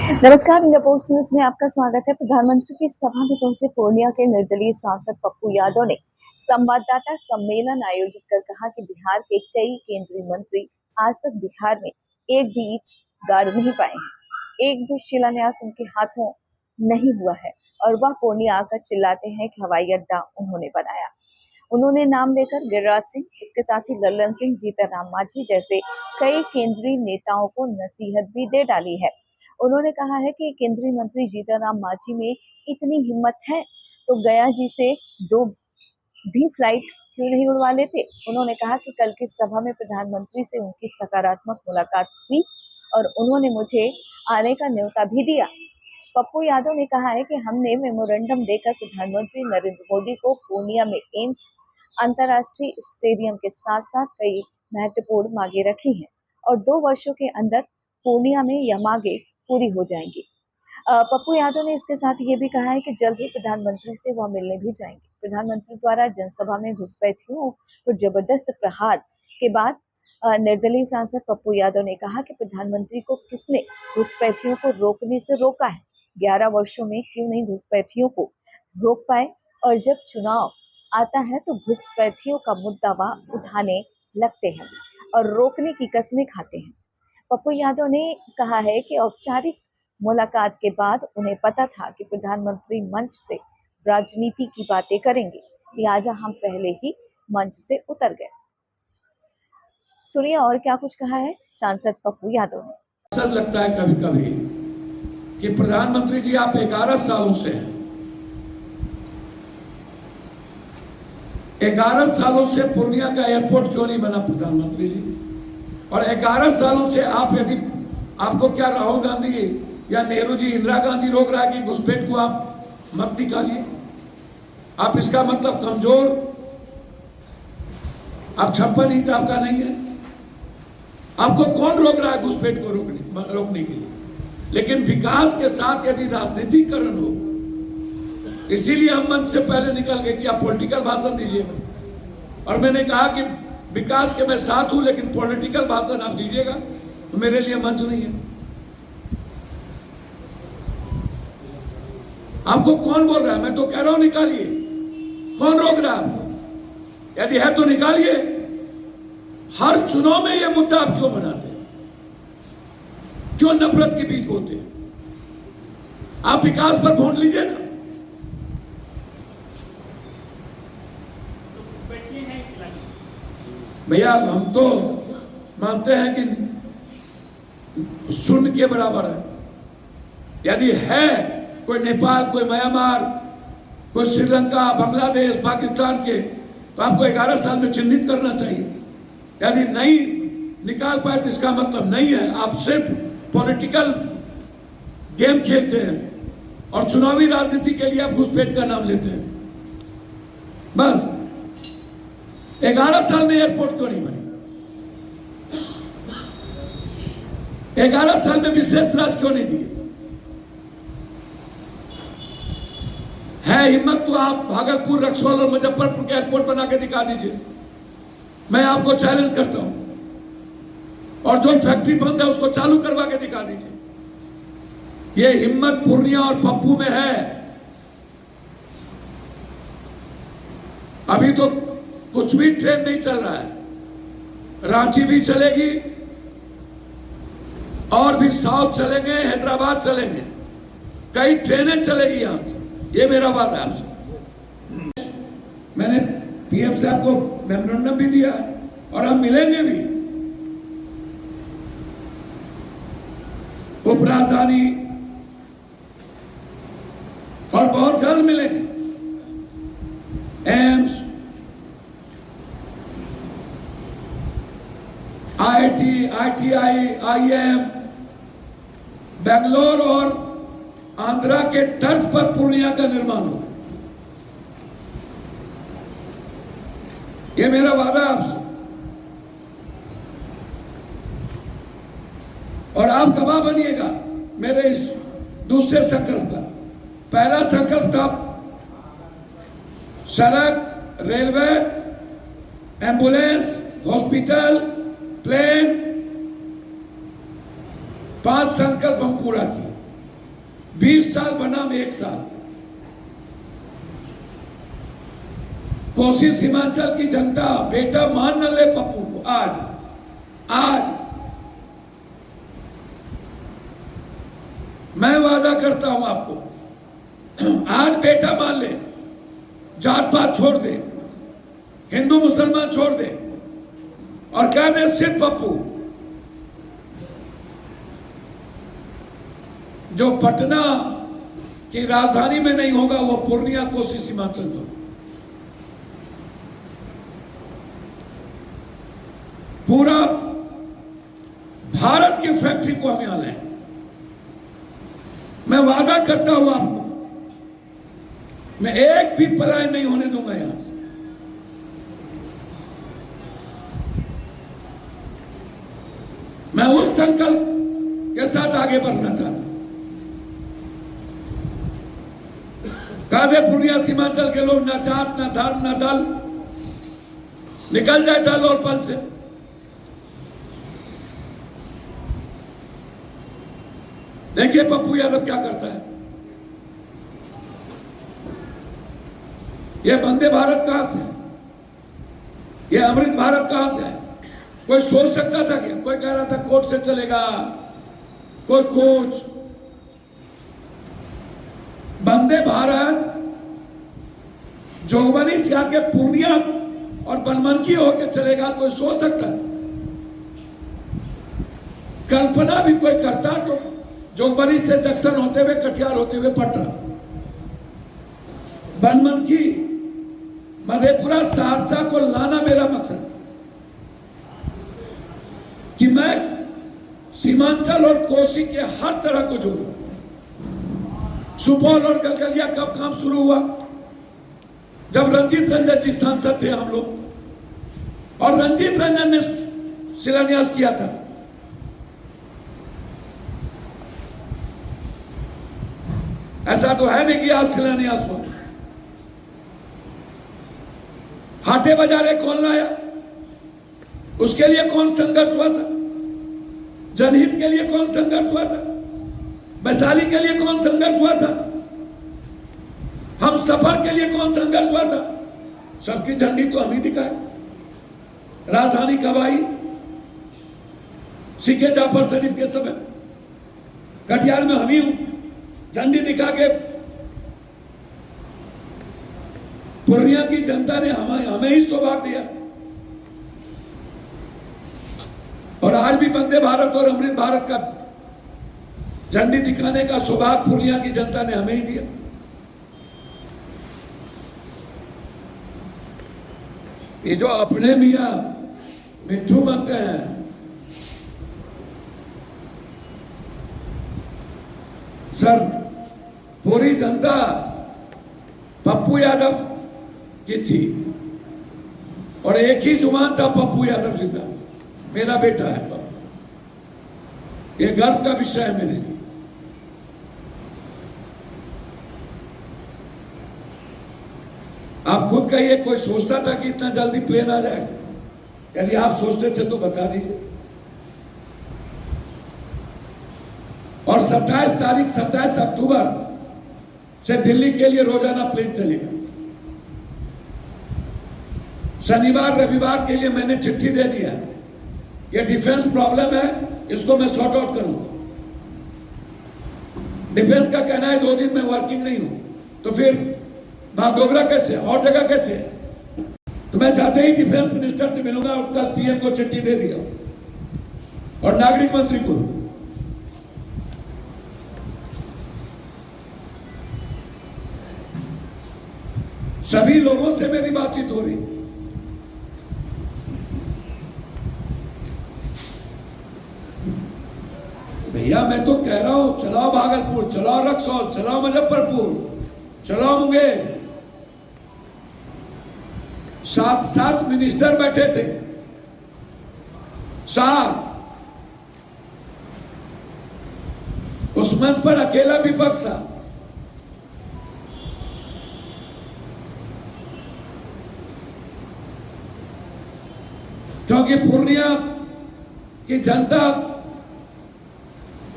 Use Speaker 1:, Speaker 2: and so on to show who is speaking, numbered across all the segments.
Speaker 1: नमस्कार, India post news में आपका स्वागत है। प्रधानमंत्री की सभा में पहुंचे पूर्णिया के निर्दलीय सांसद पप्पू यादव ने संवाददाता सम्मेलन आयोजित कर कहा कि बिहार के कई केंद्रीय मंत्री आज तक बिहार में एक भी ईंट गाड़ नहीं पाए हैं, एक भी शिलान्यास उनके हाथों नहीं हुआ है और वह पूर्णिया आकर चिल्लाते हैं कि हवाई अड्डा उन्होंने बनाया। उन्होंने नाम लेकर गिरिराज सिंह, इसके साथ ही लल्लन सिंह, जीतनराम मांझी जैसे कई केंद्रीय नेताओं को नसीहत भी दे डाली है। उन्होंने कहा है कि केंद्रीय मंत्री जीतनराम मांझी में इतनी हिम्मत है तो गया जी से 2 भी फ्लाइट क्यों नहीं उड़वा लेते। उन्होंने कहा कि कल की सभा में प्रधानमंत्री से उनकी सकारात्मक मुलाकात हुई और उन्होंने मुझे आने का न्योता भी दिया। पप्पू यादव ने कहा है कि हमने मेमोरेंडम देकर प्रधानमंत्री नरेंद्र मोदी को पूर्णिया में एम्स, अंतर्राष्ट्रीय स्टेडियम के साथ साथ कई महत्वपूर्ण मांगे रखी हैं और 2 वर्षों के अंदर पूर्णिया में यह मांगे पूरी हो जाएंगी। पप्पू यादव ने इसके साथ ये भी कहा है कि जल्द ही प्रधानमंत्री से वह मिलने भी जाएंगे। प्रधानमंत्री द्वारा जनसभा में घुसपैठियों पर जबरदस्त प्रहार के बाद निर्दलीय सांसद पप्पू यादव ने कहा कि प्रधानमंत्री को किसने घुसपैठियों को रोकने से रोका है। 11 वर्षों में क्यों नहीं घुसपैठियों को रोक पाए और जब चुनाव आता है तो घुसपैठियों का मुद्दा वह उठाने लगते हैं और रोकने की कस्में खाते हैं। पप्पू यादव ने कहा है कि औपचारिक मुलाकात के बाद उन्हें पता था कि प्रधानमंत्री मंच से राजनीति की बातें करेंगे, लिहाजा हम पहले ही मंच से उतर गए। सुनिए और क्या कुछ कहा है सांसद पप्पू यादव ने।
Speaker 2: अक्सर लगता है कभी कभी कि प्रधानमंत्री जी आप 11 सालों से हैं, 11 सालों से पूर्णिया का एयरपोर्ट क्यों नहीं बना प्रधानमंत्री जी? और 11 सालों से आप यदि आपको क्या राहुल गांधी या नेहरू जी, इंदिरा गांधी रोक रहा है कि घुसपैठ को आप मत निकालिए, आप इसका मतलब कमजोर, आप 56 इंच आपका नहीं है, आपको कौन रोक रहा है घुसपैठ को रोकने के लिए? लेकिन विकास के साथ यदि राजनीतिकरण हो, इसीलिए हम मंच से पहले निकल गए कि आप पॉलिटिकल भाषण दीजिएगा। और मैंने कहा कि विकास के मैं साथ हूं, लेकिन पॉलिटिकल भाषण आप दीजिएगा तो मेरे लिए मंच नहीं है। आपको कौन बोल रहा है? मैं तो कह रहा हूं निकालिए, कौन रोक रहा है आपको? यदि है तो निकालिए। हर चुनाव में यह मुद्दा आप क्यों बनाते हैं? क्यों नफरत के बीच बोलते हैं? आप विकास पर वोट लीजिए ना। भैया हम तो मानते हैं कि शून्य के बराबर है। यदि है कोई नेपाल, कोई म्यांमार, कोई श्रीलंका, बांग्लादेश, पाकिस्तान के, तो आपको 11 साल में चिन्हित करना चाहिए। यदि नहीं निकाल पाए तो इसका मतलब नहीं है, आप सिर्फ पॉलिटिकल गेम खेलते हैं और चुनावी राजनीति के लिए आप घुसपैठ का नाम लेते हैं। बस 11 साल में एयरपोर्ट क्यों नहीं बनी? 11 साल में विशेष राज क्यों नहीं दिए? है हिम्मत तो आप भागलपुर, रक्सौल और मुजफ्फरपुर के एयरपोर्ट बना के दिखा दीजिए। मैं आपको चैलेंज करता हूं। और जो फैक्ट्री बंद है उसको चालू करवा के दिखा दीजिए। ये हिम्मत पूर्णिया और पप्पू में है। अभी तो कुछ भी ट्रेन नहीं चल रहा है। रांची भी चलेगी और भी साउथ चलेंगे, हैदराबाद चलेंगे, कई ट्रेनें चलेगी यहां से। ये मेरा बात है आपसे। मैंने पीएम साहब को मेमोरेंडम भी दिया और हम मिलेंगे भी। उप राजधानी और बहुत जल्द मिलेंगे। AIIMS, IIT, ITI, IIM, Bangalore और आंध्रा के तर्ज पर पूर्णिया का निर्माण होगा। ये मेरा वादा है आपसे। और आप गवाह बनिएगा मेरे इस दूसरे संकल्प का। पहला संकल्प था सड़क, रेलवे, एम्बुलेंस, हॉस्पिटल, प्लेन, 5 संकल्प हम पूरा किए। 20 साल बनाम 1 साल। कोसी सीमांचल की जनता बेटा मान न ले पप्पू को। आज मैं वादा करता हूं आपको, आज बेटा मान ले, जात पात छोड़ दे, हिंदू मुसलमान छोड़ दे और कह दे सिर्फ पप्पू। जो पटना की राजधानी में नहीं होगा वो पूर्णिया कोसी सीमांचल में। पूरा भारत की फैक्ट्री को हम यहां लाएं। मैं वादा करता हूं आपको, मैं एक भी पलायन नहीं होने दूंगा यहां से। मैं उस संकल्प के साथ आगे बढ़ना चाहता हूं। कादे पूर्णिया सीमांचल के लोग ना जात ना धर्म ना दल, निकल जाए दल और पल से। देखिए पप्पू यादव क्या करता है। ये वंदे भारत कहां से है? ये अमृत भारत कहां से है? कोई सोच सकता था क्या? कोई कह रहा था कोर्ट से चलेगा, कोई कोच। वंदे भारत जोगबनी से आके पूर्णिया और बनमनखी होकर चलेगा, कोई सोच सकता? कल्पना भी कोई करता तो जोगबनी से जंक्शन होते हुए कटिहार होते हुए पटना, बनमनखी, मधेपुरा, सहरसा को लाना मेरा मकसद कि मैं सीमांचल और कोसी के हर तरह को जोड़ूं। सुपौल और गलगलिया कब काम शुरू हुआ? जब रंजीत रंजन जी सांसद थे हम लोग, और रंजीत रंजन ने शिलान्यास किया था। ऐसा तो है नहीं कि आज शिलान्यास हुआ। हाटे बाजारे कौन लाया? उसके लिए कौन संघर्ष हुआ था? जनहित के लिए कौन संघर्ष हुआ था? वैशाली के लिए कौन संघर्ष हुआ था? हम सफर के लिए कौन संघर्ष हुआ था? सबकी झंडी तो हम ही दिखाए। राजधानी कब आई? सीके जाफर शरीफ के समय। कटिहार में हम ही हूं, झंडी दिखा के पूर्णिया की जनता ने हमें ही सौभाग्य दिया। और आज भी वंदे भारत और अमृत भारत का झंडी दिखाने का सौभाग्य पूर्णिया की जनता ने हमें ही दिया। ये जो अपने मियां मिट्ठू बनते हैं, सर पूरी जनता पप्पू यादव की थी और एक ही जुबान था पप्पू यादव जिंदा, मेरा बेटा है पप्पू। ये गर्व का विषय है मेरे लिए। आप खुद कहिए, कोई सोचता था कि इतना जल्दी प्लेन आ जाएगा? यदि आप सोचते थे तो बता दीजिए। और 27 अक्टूबर से दिल्ली के लिए रोजाना प्लेन चलेगा। शनिवार रविवार के लिए मैंने चिट्ठी दे दिया। ये डिफेंस प्रॉब्लम है, इसको मैं सॉर्ट आउट करूंगा। डिफेंस का कहना है 2 दिन में वर्किंग नहीं हूं, तो फिर बागडोगरा कैसे और जगह कैसे? तो मैं चाहते ही डिफेंस मिनिस्टर से मिलूंगा और कल पीएम को चिट्ठी दे दिया और नागरिक मंत्री को। सभी लोगों से मेरी बातचीत हो रही। भैया मैं तो कह रहा हूं, चलाओ भागलपुर, चलाओ रक्सौल, चलाओ मुजफ्फरपुर, चलाओ मुंगेर। 7 मिनिस्टर बैठे थे, 7। उस मंच पर अकेला विपक्ष था। क्योंकि पूर्णिया की जनता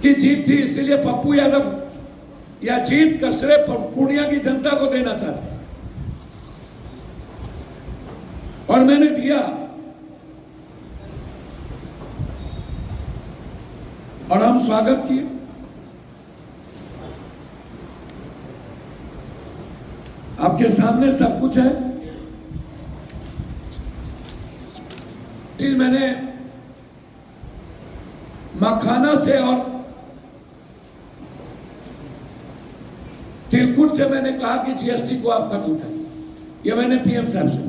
Speaker 2: की जीत थी, इसलिए पप्पू यादव या जीत का श्रेय पूर्णिया की जनता को देना चाहते हैं, और मैंने दिया। और हम स्वागत किए। आपके सामने सब कुछ है। मैंने मखाना से और तिलकुट से मैंने कहा कि जीएसटी को आप खत्म करें। यह मैंने पीएम साहब से,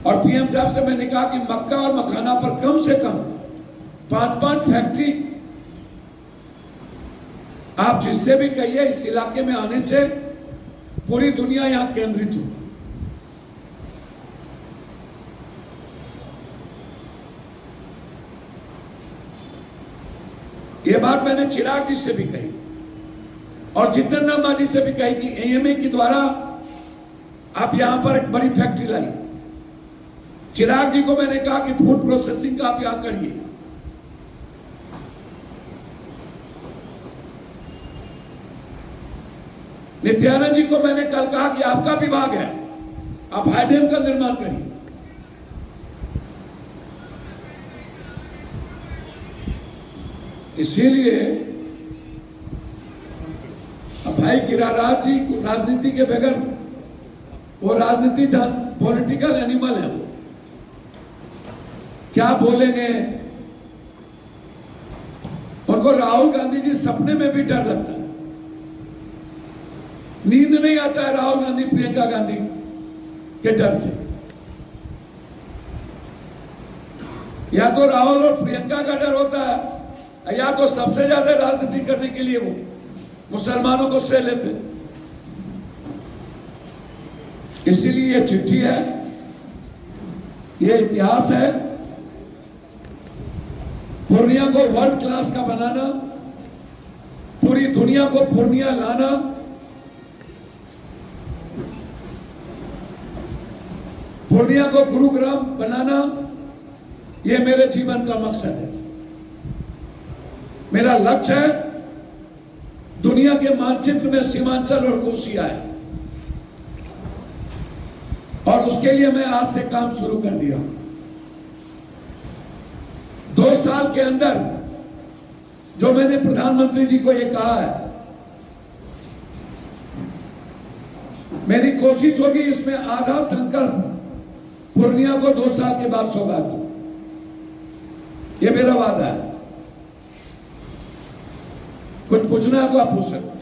Speaker 2: और पीएम साहब से मैंने कहा कि मक्का और मखाना पर कम से कम 5-5 फैक्ट्री आप जिससे भी कहिए इस इलाके में आने से पूरी दुनिया यहां केंद्रित हो। यह बात मैंने चिराग जी से भी कही और जितेंद्र अम्बा जी से भी कही कि एएमए के द्वारा आप यहां पर एक बड़ी फैक्ट्री लाई। चिराग जी को मैंने कहा कि फूड प्रोसेसिंग का आप यहां करिए। नित्यानंद जी को मैंने कल कहा कि आपका विभाग है, आप हाइडेम का निर्माण करिए। इसीलिए भाई गिरिराज जी को राजनीति के बगैर, वो राजनीति पॉलिटिकल एनिमल है, वो क्या बोलेंगे। उनको राहुल गांधी जी सपने में भी डर लगता है, नींद नहीं आता है राहुल गांधी प्रियंका गांधी के डर से। या तो राहुल और प्रियंका का डर होता है, या तो सबसे ज्यादा राजनीति करने के लिए वो मुसलमानों को श्रेय लेते। इसीलिए ये चिट्ठी है, ये इतिहास है। पूर्णिया को वर्ल्ड क्लास का बनाना, पूरी दुनिया को पूर्णिया लाना, पूर्णिया को गुरुग्राम बनाना, ये मेरे जीवन का मकसद है। मेरा लक्ष्य है दुनिया के मानचित्र में सीमांचल और कोसिया है, और उसके लिए मैं आज से काम शुरू कर दिया। 2 साल के अंदर जो मैंने प्रधानमंत्री जी को ये कहा है, मेरी कोशिश होगी इसमें आधा संकल्प पूर्णिया को 2 साल के बाद सौगात दूं। ये मेरा वादा है। कुछ पूछना है तो आप पूछ सकते हैं।